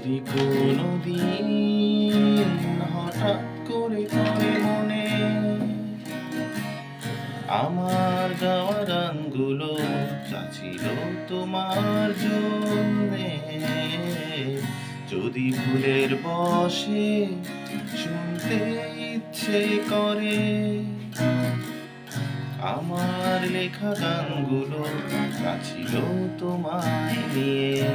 যদি কোনোদিন হঠাৎ করে পড়ে মনে আমার গাওয়া গানগুলো চাচ্ছিল তোমার জন্যে, যদি ভুলের বশে শুনতে ইচ্ছে করে আমার লেখা গানগুলো চাচ্ছিল তোমায় নিয়ে।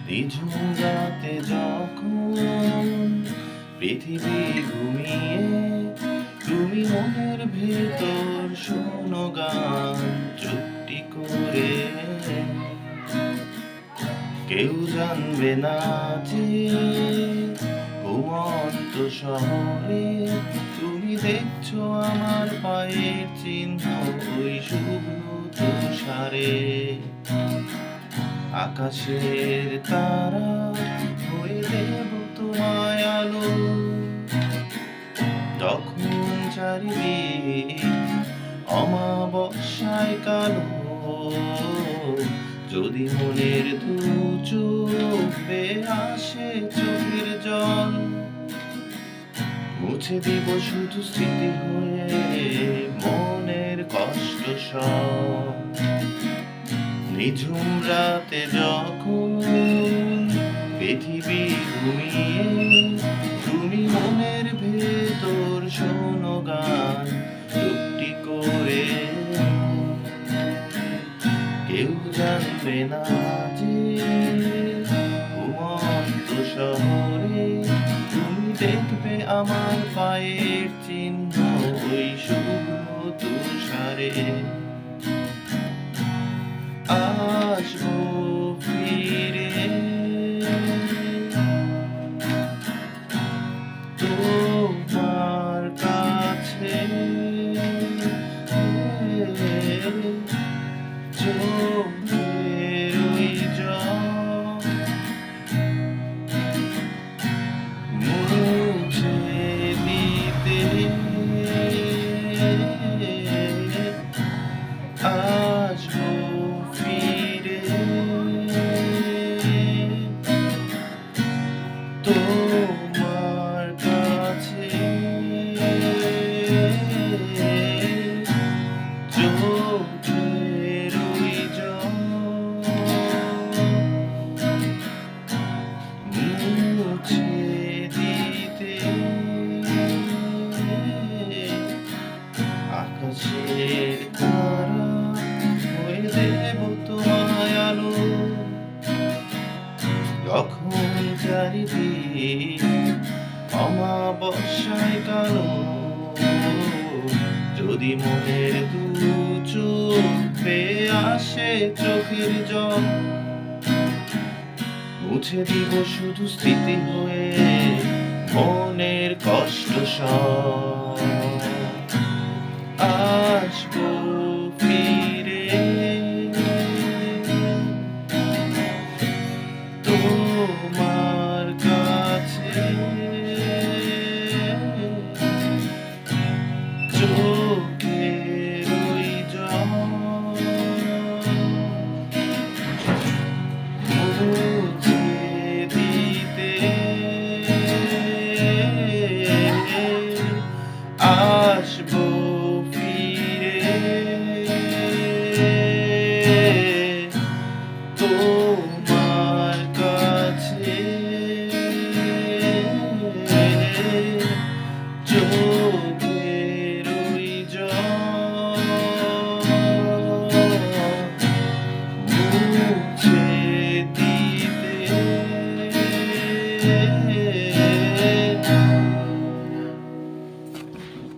নিঝুম রাতে যখন পৃথিবী ঘুমিয়ে তুমি মনের ভেতর শোনো গান চুপটি করে, কেউ জানবে না যে ঘুমন্ত শহরে তুমি দেখছো আমার পায়ের চিহ্ন ওই শুভ্র তুষারে। আকাশের তারা হয়ে দেব তোমায় আলো, যখন চারিদিক অমাবস্যায় কালো। যদি মনের দু চোখ বেয়ে আসে চোখের জল, মুছে দিব শুধু স্মৃতি হয়ে মনের কষ্ট সব। নিঝুম রাতে যখন পৃথিবী ঘুমিয়ে তুমি মনের ভেতর শোনো গান চুপটি করে, কেউ জানবে না যে ঘুমন্ত শহরে তুমি দেখবে আমার পায়ের চিহ্ন ওই শুভ্র তুষারে। আসবো ফিরে তোমার কাছে, চোখের ওই জল মুছে দিতে আসবো ফিরে তোমার কাছে, চোখের ওই জল মুছে দিতে আকাশের তারা হয়ে দেব তোমায় আলো, যখন চারিদিক অমাবস্যায় কালো। যদি মনের দু চোখ বেয়ে আসে চোখের জল, মুছে দিব শুধু স্মৃতি হয়ে মনের কষ্ট সব। আসবো ফিরে তোমার কাছে, চোখের ওই জল মুছে দিতে আসবো ফিরে তোমার কাছে, চোখের ওই জল মুছে দিতে